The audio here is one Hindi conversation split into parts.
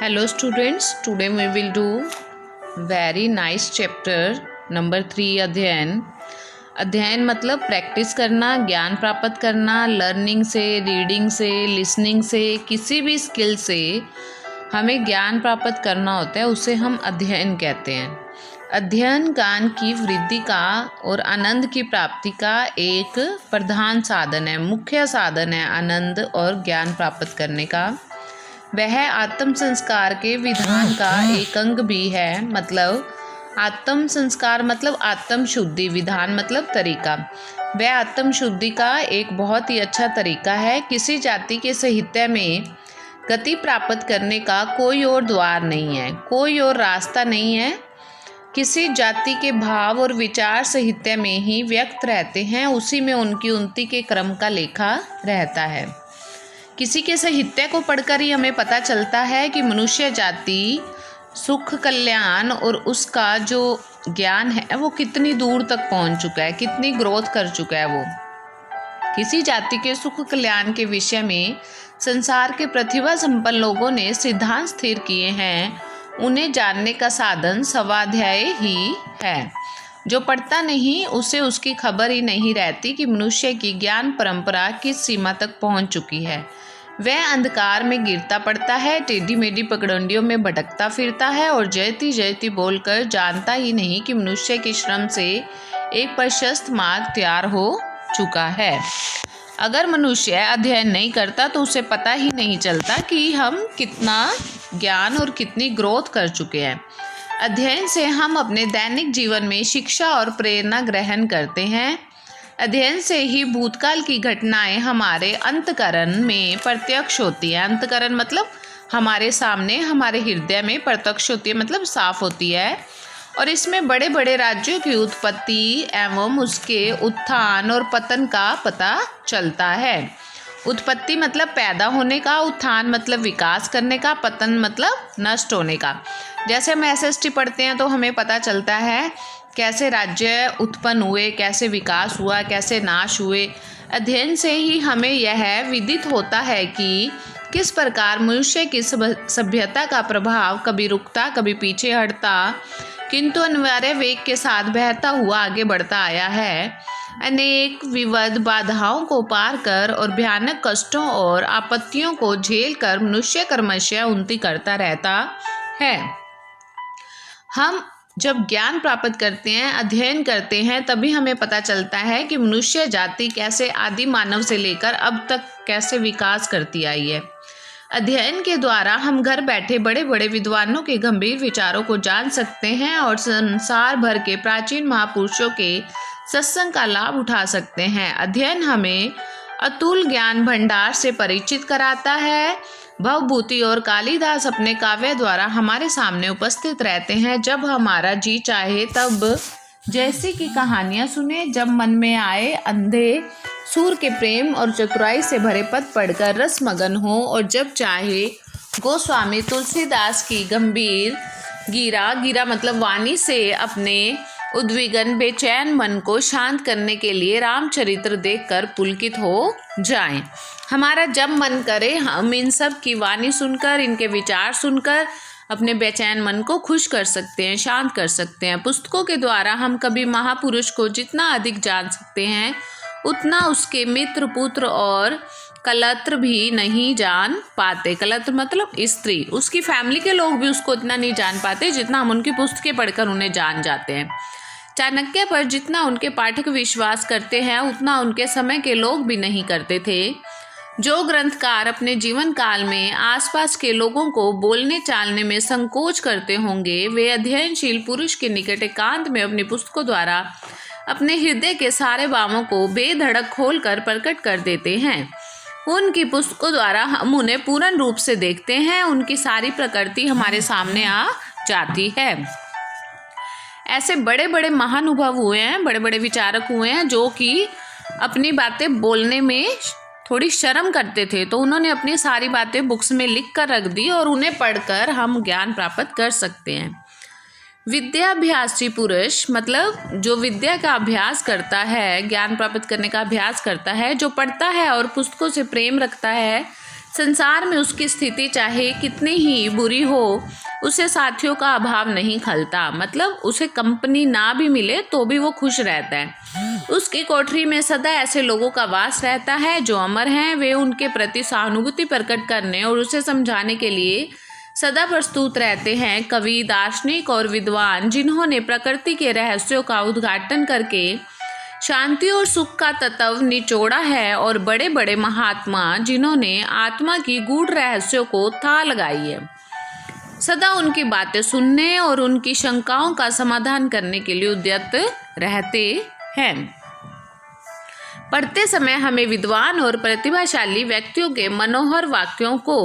Hello students, today we will do very nice chapter number 3 अध्ययन। अध्ययन मतलब प्रैक्टिस करना, ज्ञान प्राप्त करना, लर्निंग से, रीडिंग से, लिसनिंग से, किसी भी स्किल से हमें ज्ञान प्राप्त करना होता है, उसे हम अध्ययन कहते हैं। अध्ययन ज्ञान की वृद्धि का और आनंद की प्राप्ति का एक प्रधान साधन है, मुख्य साधन है आनंद और ज्ञान प्राप्त करने का। वह आत्म संस्कार के विधान का एक अंग भी है। मतलब आत्म संस्कार मतलब आत्म शुद्धि, विधान मतलब तरीका। वह आत्म शुद्धि का एक बहुत ही अच्छा तरीका है। किसी जाति के साहित्य में गति प्राप्त करने का कोई और द्वार नहीं है, कोई और रास्ता नहीं है। किसी जाति के भाव और विचार साहित्य में ही व्यक्त रहते हैं, उसी में उनकी उन्नति के क्रम का लेखा रहता है। किसी के साहित्य को पढ़कर ही हमें पता चलता है कि मनुष्य जाति सुख, कल्याण और उसका जो ज्ञान है वो कितनी दूर तक पहुंच चुका है, कितनी ग्रोथ कर चुका है वो। किसी जाति के सुख कल्याण के विषय में संसार के प्रतिभा संपन्न लोगों ने सिद्धांत स्थिर किए हैं। उन्हें जानने का साधन स्वाध्याय ही है। जो पढ़ता नहीं उसे उसकी खबर ही नहीं रहती कि मनुष्य की ज्ञान परंपरा किस सीमा तक पहुंच चुकी है। वह अंधकार में गिरता पड़ता है, टेढ़ी मेढ़ी पगडंडियों में भटकता फिरता है और जयती जयती बोलकर जानता ही नहीं कि मनुष्य के श्रम से एक प्रशस्त मार्ग तैयार हो चुका है। अगर मनुष्य अध्ययन नहीं करता तो उसे पता ही नहीं चलता कि हम कितना ज्ञान और कितनी ग्रोथ कर चुके हैं। अध्ययन से हम अपने दैनिक जीवन में शिक्षा और प्रेरणा ग्रहण करते हैं। अध्ययन से ही भूतकाल की घटनाएं हमारे अंतःकरण में प्रत्यक्ष होती हैं। अंतःकरण मतलब हमारे सामने, हमारे हृदय में प्रत्यक्ष होती है, मतलब साफ होती है। और इसमें बड़े बड़े राज्यों की उत्पत्ति एवं उसके उत्थान और पतन का पता चलता है। उत्पत्ति मतलब पैदा होने का, उत्थान मतलब विकास करने का, पतन मतलब नष्ट होने का। जैसे हम एसएसटी पढ़ते हैं तो हमें पता चलता है कैसे राज्य उत्पन्न हुए, कैसे विकास हुआ, कैसे नाश हुए। अध्ययन से ही हमें यह विदित होता है कि किस प्रकार मनुष्य की सभ्यता का प्रभाव कभी रुकता, कभी पीछे हटता, किंतु अनिवार्य वेग के साथ बहता हुआ आगे बढ़ता आया है। अनेक विविध बाधाओं को पार कर और भयानक कष्टों और आपत्तियों को झेल कर मनुष्य क्रमशः उन्नति करता रहता है। हम जब ज्ञान प्राप्त करते हैं, अध्ययन करते हैं, तभी हमें पता चलता है कि मनुष्य जाति कैसे आदि मानव से लेकर अब तक कैसे विकास करती आई है। अध्ययन के द्वारा हम घर बैठे बड़े बड़े विद्वानों के गंभीर विचारों को जान सकते हैं और संसार भर के प्राचीन महापुरुषों के सत्संग का लाभ उठा सकते हैं। अध्ययन हमें अतुल ज्ञान भंडार से परिचित कराता है। भवभूति और कालिदास अपने काव्य द्वारा हमारे सामने उपस्थित रहते हैं। जब हमारा जी चाहे तब जैसी की कहानियाँ सुने, जब मन में आए अंधे सूर के प्रेम और चतुराई से भरे पद पढ़कर रसमगन हो, और जब चाहे गोस्वामी तुलसीदास की गंभीर गीरा मतलब वाणी से अपने उद्विग्न बेचैन मन को शांत करने के लिए रामचरित्र देखकर पुलकित हो जाएं। हमारा जब मन करे हम इन सब की वाणी सुनकर, इनके विचार सुनकर अपने बेचैन मन को खुश कर सकते हैं, शांत कर सकते हैं। पुस्तकों के द्वारा हम कभी महापुरुष को जितना अधिक जान सकते हैं, उतना उसके मित्र, पुत्र और कलत्र भी नहीं जान पाते। कलत्र मतलब स्त्री, उसकी फैमिली के लोग भी उसको इतना नहीं जान पाते जितना हम उनकी पुस्तकें पढ़कर उन्हें जान जाते हैं। चाणक्य पर जितना उनके पाठक विश्वास करते हैं, उतना उनके समय के लोग भी नहीं करते थे। जो ग्रंथकार अपने जीवन काल में आसपास के लोगों को बोलने चालने में संकोच करते होंगे, वे अध्ययनशील पुरुष के निकट एकांत में अपनी पुस्तकों द्वारा अपने हृदय के सारे भावों को बेधड़क खोलकर प्रकट कर देते हैं। उनकी पुस्तकों द्वारा हम उन्हें पूर्ण रूप से देखते हैं, उनकी सारी प्रकृति हमारे सामने आ जाती है। ऐसे बड़े बड़े महानुभव हुए हैं, बड़े बड़े विचारक हुए हैं जो कि अपनी बातें बोलने में थोड़ी शर्म करते थे, तो उन्होंने अपनी सारी बातें बुक्स में लिख कर रख दी और उन्हें पढ़कर हम ज्ञान प्राप्त कर सकते हैं। विद्याभ्यासी पुरुष मतलब जो विद्या का अभ्यास करता है, ज्ञान प्राप्त करने का अभ्यास करता है, जो पढ़ता है और पुस्तकों से प्रेम रखता है, संसार में उसकी स्थिति चाहे कितनी ही बुरी हो, उसे साथियों का अभाव नहीं खलता। मतलब उसे कंपनी ना भी मिले तो भी वो खुश रहता है। उसकी कोठरी में सदा ऐसे लोगों का वास रहता है जो अमर हैं। वे उनके प्रति सहानुभूति प्रकट करने और उसे समझाने के लिए सदा प्रस्तुत रहते हैं। कवि, दार्शनिक और विद्वान जिन्होंने प्रकृति के रहस्यों का उद्घाटन करके शांति और सुख का तत्व निचोड़ा है, और बड़े बड़े महात्मा जिन्होंने आत्मा की गूढ़ रहस्यों को था लगाई है, सदा उनकी बातें सुनने और उनकी शंकाओं का समाधान करने के लिए उद्यत रहते हैं। पढ़ते समय हमें विद्वान और प्रतिभाशाली व्यक्तियों के मनोहर वाक्यों को,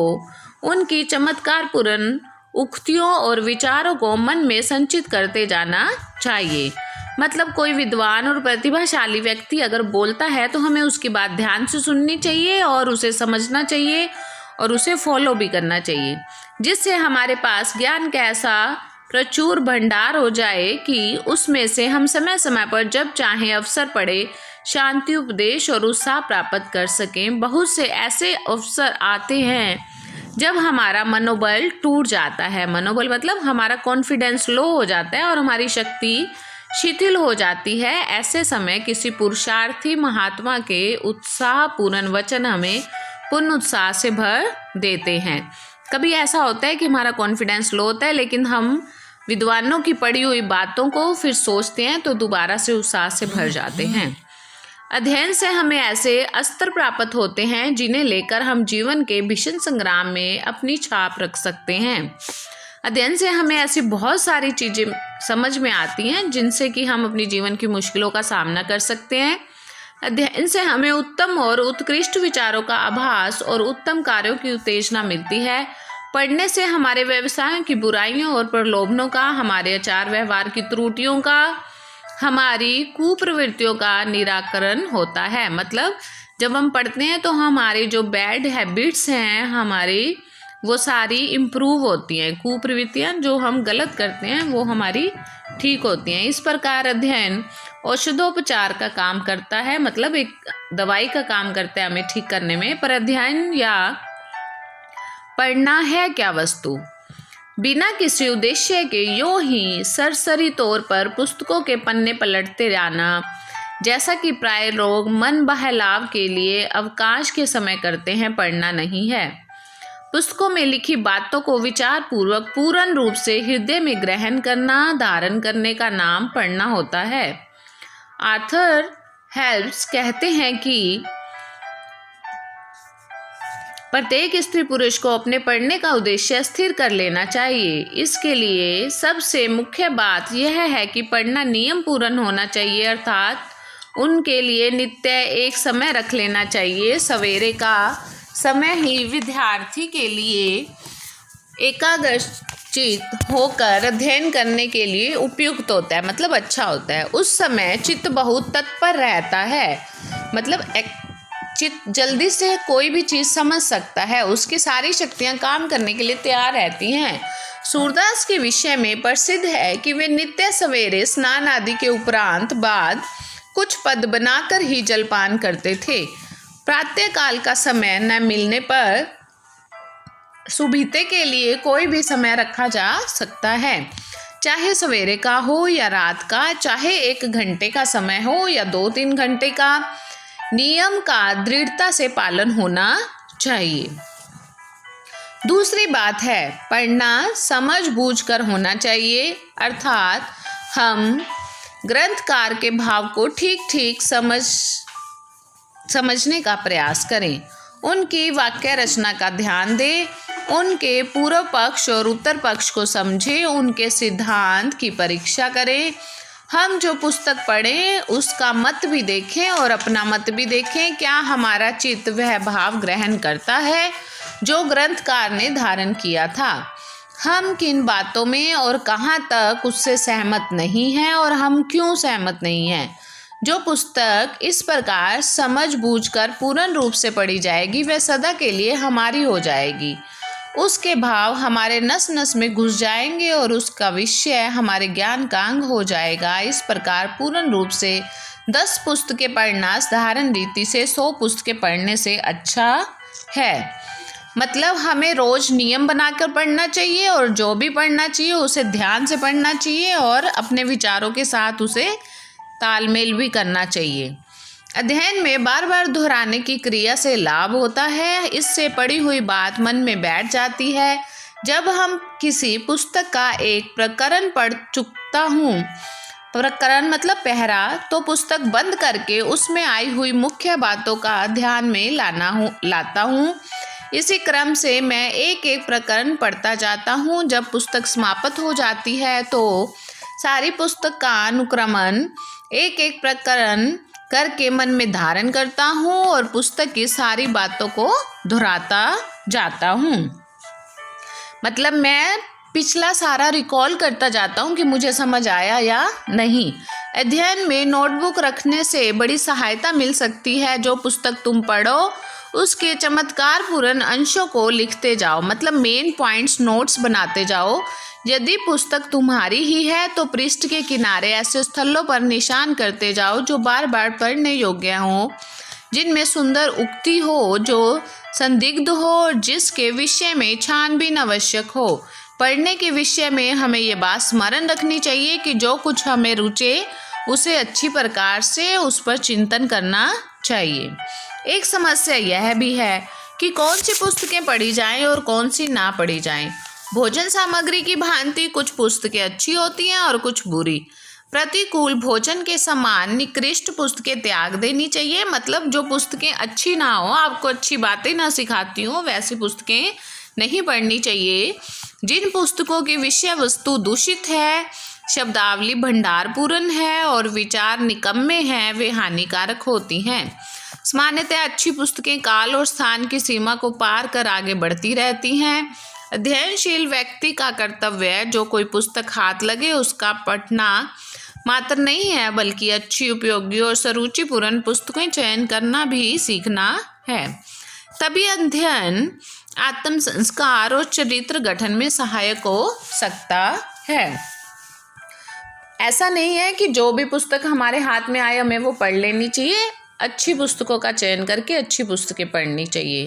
उनकी चमत्कारपूर्ण उक्तियों और विचारों को मन में संचित करते जाना चाहिए। मतलब कोई विद्वान और प्रतिभाशाली व्यक्ति अगर बोलता है तो हमें उसकी बात ध्यान से सुननी चाहिए और उसे समझना चाहिए और उसे फॉलो भी करना चाहिए, जिससे हमारे पास ज्ञान का ऐसा प्रचुर भंडार हो जाए कि उसमें से हम समय समय पर जब चाहें अवसर पड़े शांति, उपदेश और उत्साह प्राप्त कर सकें। बहुत से ऐसे अवसर आते हैं जब हमारा मनोबल टूट जाता है। मनोबल मतलब हमारा कॉन्फिडेंस लो हो जाता है और हमारी शक्ति शिथिल हो जाती है। ऐसे समय किसी पुरुषार्थी महात्मा के उत्साहपूर्ण वचन हमें पूर्ण उत्साह से भर देते हैं। कभी ऐसा होता है कि हमारा कॉन्फिडेंस लो होता है, लेकिन हम विद्वानों की पढ़ी हुई बातों को फिर सोचते हैं तो दोबारा से उत्साह से भर जाते हैं। अध्ययन से हमें ऐसे अस्त्र प्राप्त होते हैं जिन्हें लेकर हम जीवन के भीषण संग्राम में अपनी छाप रख सकते हैं। अध्ययन से हमें ऐसी बहुत सारी चीज़ें समझ में आती हैं जिनसे कि हम अपनी जीवन की मुश्किलों का सामना कर सकते हैं। अध्ययन से हमें उत्तम और उत्कृष्ट विचारों का आभास और उत्तम कार्यों की उत्तेजना मिलती है। पढ़ने से हमारे व्यवसायों की बुराइयों और प्रलोभनों का, हमारे आचार व्यवहार की त्रुटियों का, हमारी कुप्रवृत्तियों का निराकरण होता है। मतलब जब हम पढ़ते हैं तो हमारे जो बैड हैबिट्स हैं हमारी, वो सारी इम्प्रूव होती हैं। कुप्रवृत्तियाँ जो हम गलत करते हैं वो हमारी ठीक होती हैं। इस प्रकार अध्ययन औषधोपचार का काम करता है, मतलब एक दवाई का काम करता है हमें ठीक करने में। पर अध्ययन या पढ़ना है क्या वस्तु? बिना किसी उद्देश्य के यूं ही सरसरी तौर पर पुस्तकों के पन्ने पलटते जाना, जैसा कि प्राय लोग मन बहलाव के लिए अवकाश के समय करते हैं, पढ़ना नहीं है। पुस्तकों में लिखी बातों को विचार पूर्वक पूर्ण रूप से हृदय में ग्रहण करना, धारण करने का नाम पढ़ना होता है। आर्थर हेल्प्स कहते हैं कि प्रत्येक स्त्री पुरुष को अपने पढ़ने का उद्देश्य स्थिर कर लेना चाहिए। इसके लिए सबसे मुख्य बात यह है कि पढ़ना नियम पूर्ण होना चाहिए, अर्थात उनके लिए नित्य एक समय रख लेना चाहिए। सवेरे का समय ही विद्यार्थी के लिए एकाग्रचित होकर अध्ययन करने के लिए उपयुक्त होता है, मतलब अच्छा होता है। उस समय चित्त बहुत तत्पर रहता है, मतलब चित्त जल्दी से कोई भी चीज़ समझ सकता है, उसकी सारी शक्तियाँ काम करने के लिए तैयार रहती हैं। सूरदास के विषय में प्रसिद्ध है कि वे नित्य सवेरे स्नान आदि के उपरांत बाद कुछ पद बनाकर ही जलपान करते थे। प्रातःकाल का समय न मिलने पर सुबीते के लिए कोई भी समय रखा जा सकता है, चाहे सवेरे का हो या रात का, चाहे 1 घंटे का समय हो या 2-3 घंटे का। नियम का दृढ़ता से पालन होना चाहिए। दूसरी बात है, पढ़ना समझ बूझ कर होना चाहिए, अर्थात हम ग्रंथकार के भाव को ठीक ठीक समझने का प्रयास करें, उनकी वाक्य रचना का ध्यान दें, उनके पूर्व पक्ष और उत्तर पक्ष को समझें, उनके सिद्धांत की परीक्षा करें। हम जो पुस्तक पढ़ें उसका मत भी देखें और अपना मत भी देखें। क्या हमारा चित्त वह भाव ग्रहण करता है जो ग्रंथकार ने धारण किया था? हम किन बातों में और कहाँ तक उससे सहमत नहीं हैं और हम क्यों सहमत नहीं हैं? जो पुस्तक इस प्रकार समझ बूझकर पूर्ण रूप से पढ़ी जाएगी वह सदा के लिए हमारी हो जाएगी। उसके भाव हमारे नस नस में घुस जाएंगे और उसका विषय हमारे ज्ञान का अंग हो जाएगा। इस प्रकार पूर्ण रूप से 10 पुस्तकें पढ़ना साधारण रीति से 100 पुस्तकें पढ़ने से अच्छा है। मतलब हमें रोज़ नियम बनाकर पढ़ना चाहिए और जो भी पढ़ना चाहिए उसे ध्यान से पढ़ना चाहिए और अपने विचारों के साथ उसे तालमेल भी करना चाहिए। अध्ययन में बार बार दोहराने की क्रिया से लाभ होता है। इससे पढ़ी हुई बात मन में बैठ जाती है। जब हम किसी पुस्तक का एक प्रकरण पढ़ चुकता हूँ, प्रकरण मतलब पहरा, तो पुस्तक बंद करके उसमें आई हुई मुख्य बातों का ध्यान में लाता हूँ। इसी क्रम से मैं एक एक प्रकरण पढ़ता जाता हूँ। जब पुस्तक समाप्त हो जाती है तो सारी पुस्तक का अनुक्रमण एक एक प्रकरण करके मन में धारण करता हूँ और पुस्तक की सारी बातों को दोहराता जाता हूँ। मतलब मैं पिछला सारा रिकॉल करता जाता हूँ कि मुझे समझ आया या नहीं। अध्ययन में नोटबुक रखने से बड़ी सहायता मिल सकती है। जो पुस्तक तुम पढ़ो उसके चमत्कारपूर्ण अंशों को लिखते जाओ, मतलब मेन पॉइंट्स नोट्स बनाते जाओ। यदि पुस्तक तुम्हारी ही है तो पृष्ठ के किनारे ऐसे स्थलों पर निशान करते जाओ जो बार बार पढ़ने योग्य हो, जिनमें सुंदर उक्ति हो, जो संदिग्ध हो, जिसके विषय में छानबीन आवश्यक हो। पढ़ने के विषय में हमें ये बात स्मरण रखनी चाहिए कि जो कुछ हमें रुचे उसे अच्छी प्रकार से उस पर चिंतन करना चाहिए। एक समस्या यह भी है कि कौन सी पुस्तकें पढ़ी जाएं और कौन सी ना पढ़ी जाएं। भोजन सामग्री की भांति कुछ पुस्तकें अच्छी होती हैं और कुछ बुरी। प्रतिकूल भोजन के समान निकृष्ट पुस्तकें त्याग देनी चाहिए। मतलब जो पुस्तकें अच्छी ना हो, आपको अच्छी बातें ना सिखाती हो, वैसी पुस्तकें नहीं पढ़नी चाहिए। जिन पुस्तकों की विषय वस्तु दूषित है, शब्दावली भंडारपूर्ण है और विचार निकम्मे हैं, वे हानिकारक होती हैं। सामान्यतः अच्छी पुस्तकें काल और स्थान की सीमा को पार कर आगे बढ़ती रहती हैं। अध्ययनशील व्यक्ति का कर्तव्य है जो कोई पुस्तक हाथ लगे उसका पढ़ना मात्र नहीं है, बल्कि अच्छी, उपयोगी और सुरुचिपूर्ण पुस्तकें चयन करना भी सीखना है। तभी अध्ययन आत्म संस्कार और चरित्र गठन में सहायक हो सकता है। ऐसा नहीं है कि जो भी पुस्तक हमारे हाथ में आए हमें वो पढ़ लेनी चाहिए। अच्छी पुस्तकों का चयन करके अच्छी पुस्तकें पढ़नी चाहिए।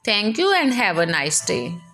Thank you and have a nice day.